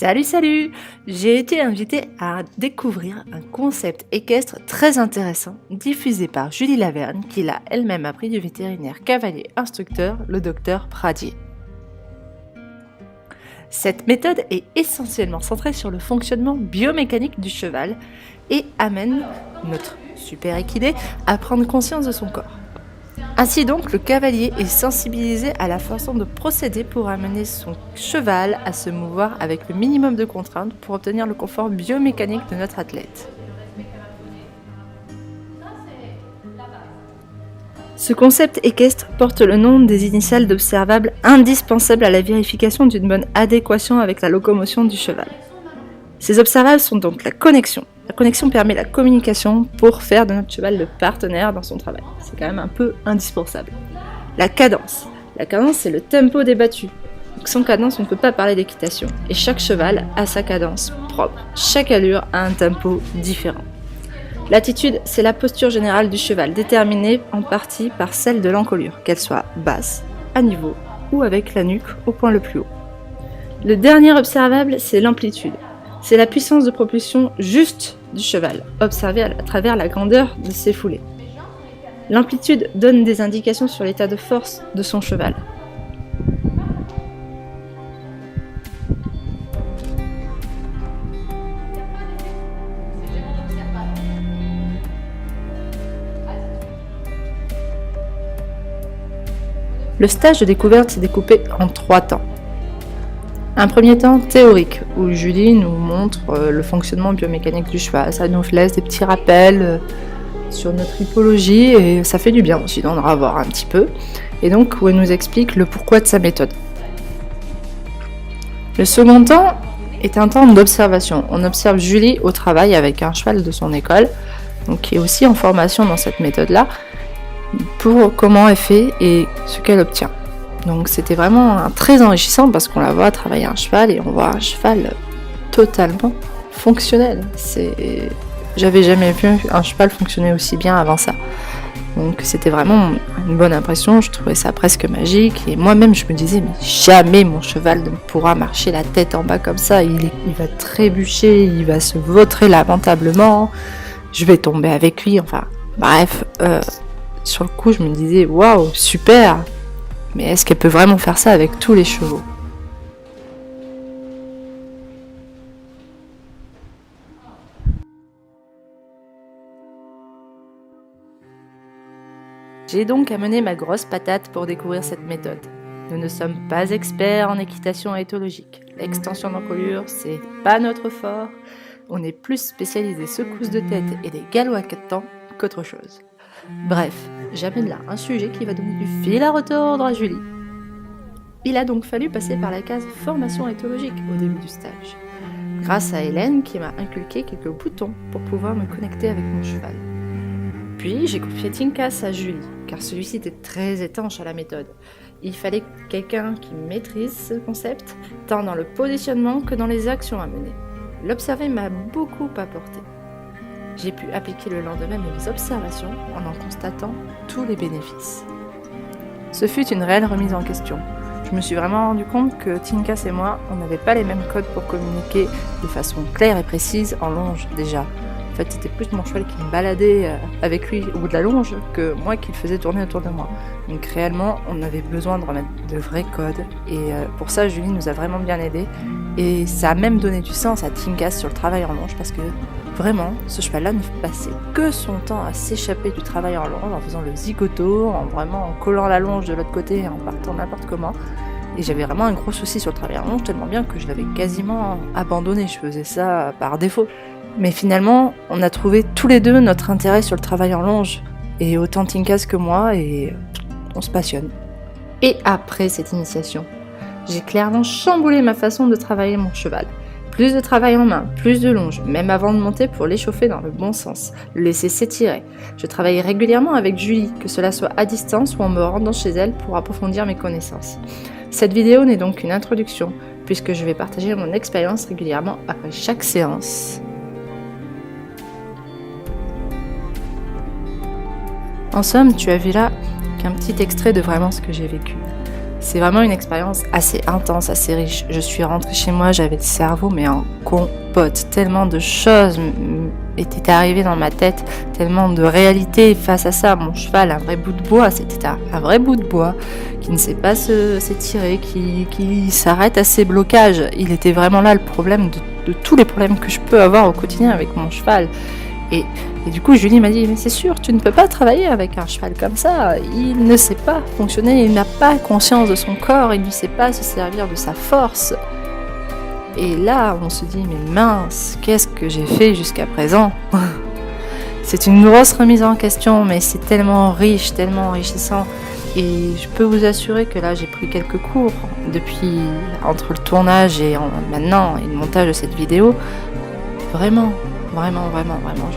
Salut, salut! J'ai été invitée à découvrir un concept équestre très intéressant diffusé par Julie Laverne, qui l'a elle-même appris du vétérinaire cavalier instructeur, le docteur Pradier. Cette méthode est essentiellement centrée sur le fonctionnement biomécanique du cheval et amène notre super équidé à prendre conscience de son corps. Ainsi donc, le cavalier est sensibilisé à la façon de procéder pour amener son cheval à se mouvoir avec le minimum de contraintes pour obtenir le confort biomécanique de notre athlète. Ce concept équestre porte le nom des initiales d'observables indispensables à la vérification d'une bonne adéquation avec la locomotion du cheval. Ces observables sont donc la connexion. La connexion permet la communication pour faire de notre cheval le partenaire dans son travail. C'est quand même un peu indispensable. La cadence. La cadence, c'est le tempo des battues. Donc sans cadence, on ne peut pas parler d'équitation. Et chaque cheval a sa cadence propre. Chaque allure a un tempo différent. L'attitude, c'est la posture générale du cheval, déterminée en partie par celle de l'encolure, qu'elle soit basse, à niveau ou avec la nuque au point le plus haut. Le dernier observable, c'est l'amplitude. C'est la puissance de propulsion juste du cheval, observée à travers la grandeur de ses foulées. L'amplitude donne des indications sur l'état de force de son cheval. Le stage de découverte s'est découpé en 3 temps. Un premier temps théorique, où Julie nous montre le fonctionnement biomécanique du cheval. Ça nous laisse des petits rappels sur notre hippologie et ça fait du bien aussi d'en avoir un petit peu. Et donc où elle nous explique le pourquoi de sa méthode. Le second temps est un temps d'observation. On observe Julie au travail avec un cheval de son école, donc qui est aussi en formation dans cette méthode-là, pour comment elle fait et ce qu'elle obtient. Donc c'était vraiment très enrichissant parce qu'on la voit travailler un cheval et on voit un cheval totalement fonctionnel. J'avais jamais vu un cheval fonctionner aussi bien avant ça. Donc c'était vraiment une bonne impression, je trouvais ça presque magique et moi-même je me disais mais jamais mon cheval ne pourra marcher la tête en bas comme ça, il va trébucher, il va se vautrer lamentablement, je vais tomber avec lui, enfin bref, sur le coup je me disais waouh, super! Mais est-ce qu'elle peut vraiment faire ça avec tous les chevaux ? J'ai donc amené ma grosse patate pour découvrir cette méthode. Nous ne sommes pas experts en équitation éthologique. L'extension d'encolure, c'est pas notre fort. On est plus spécialisé secousses de tête et des galops à 4 temps qu'autre chose. Bref, j'amène là un sujet qui va donner du fil à retordre à Julie. Il a donc fallu passer par la case formation éthologique au début du stage, grâce à Hélène qui m'a inculqué quelques boutons pour pouvoir me connecter avec mon cheval. Puis j'ai confié Tinkas à Julie, car celui-ci était très étanche à la méthode. Il fallait quelqu'un qui maîtrise ce concept, tant dans le positionnement que dans les actions à mener. L'observer m'a beaucoup apporté. J'ai pu appliquer le lendemain mes observations en constatant tous les bénéfices. Ce fut une réelle remise en question. Je me suis vraiment rendu compte que Tinkas et moi, on n'avait pas les mêmes codes pour communiquer de façon claire et précise en longe déjà. En fait, c'était plus mon cheval qui me baladait avec lui au bout de la longe que moi qui le faisais tourner autour de moi. Donc réellement, on avait besoin de remettre de vrais codes et pour ça, Julie nous a vraiment bien aidés. Et ça a même donné du sens à Tinkas sur le travail en longe parce que vraiment, ce cheval-là ne passait que son temps à s'échapper du travail en longe en faisant le zigoto, en collant la longe de l'autre côté et en partant n'importe comment. Et j'avais vraiment un gros souci sur le travail en longe, tellement bien que je l'avais quasiment abandonné. Je faisais ça par défaut. Mais finalement, on a trouvé tous les deux notre intérêt sur le travail en longe. Et autant Tinkas que moi, et on se passionne. Et après cette initiation, j'ai clairement chamboulé ma façon de travailler mon cheval. Plus de travail en main, plus de longe, même avant de monter pour l'échauffer dans le bon sens, le laisser s'étirer. Je travaillais régulièrement avec Julie, que cela soit à distance ou en me rendant chez elle pour approfondir mes connaissances. Cette vidéo n'est donc qu'une introduction, puisque je vais partager mon expérience régulièrement après chaque séance. En somme, tu as vu là qu'un petit extrait de vraiment ce que j'ai vécu. c'est vraiment une expérience assez intense, assez riche. Je suis rentrée chez moi, j'avais le cerveau mais en compote. Tellement de choses étaient arrivées dans ma tête, tellement de réalité face à ça. Mon cheval, un vrai bout de bois, c'était un vrai bout de bois qui ne sait pas s'étirer, qui s'arrête à ses blocages. Il était vraiment là le problème de tous les problèmes que je peux avoir au quotidien avec mon cheval. Et du coup, Julie m'a dit, mais c'est sûr, tu ne peux pas travailler avec un cheval comme ça. Il ne sait pas fonctionner, il n'a pas conscience de son corps, il ne sait pas se servir de sa force. Et là, on se dit, mais mince, qu'est-ce que j'ai fait jusqu'à présent? C'est une grosse remise en question, mais c'est tellement riche, tellement enrichissant. Et je peux vous assurer que là, j'ai pris quelques cours depuis, entre le tournage et maintenant, et le montage de cette vidéo. Vraiment,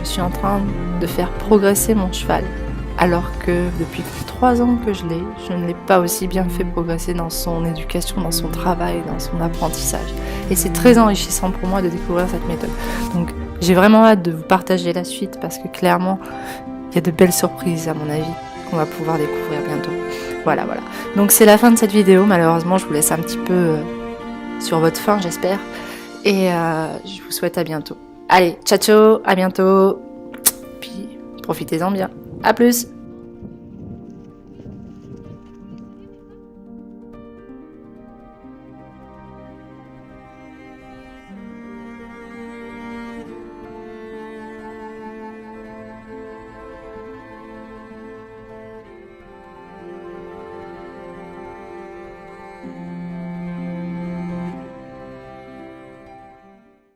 je suis en train de faire progresser mon cheval. Alors que depuis 3 ans que je ne l'ai pas aussi bien fait progresser dans son éducation, dans son travail, dans son apprentissage. Et c'est très enrichissant pour moi de découvrir cette méthode. Donc j'ai vraiment hâte de vous partager la suite parce que clairement, il y a de belles surprises à mon avis qu'on va pouvoir découvrir bientôt. Voilà. Donc c'est la fin de cette vidéo. Malheureusement, je vous laisse un petit peu sur votre faim, j'espère. Et je vous souhaite à bientôt. Allez, ciao, à bientôt. Puis profitez-en bien. À plus.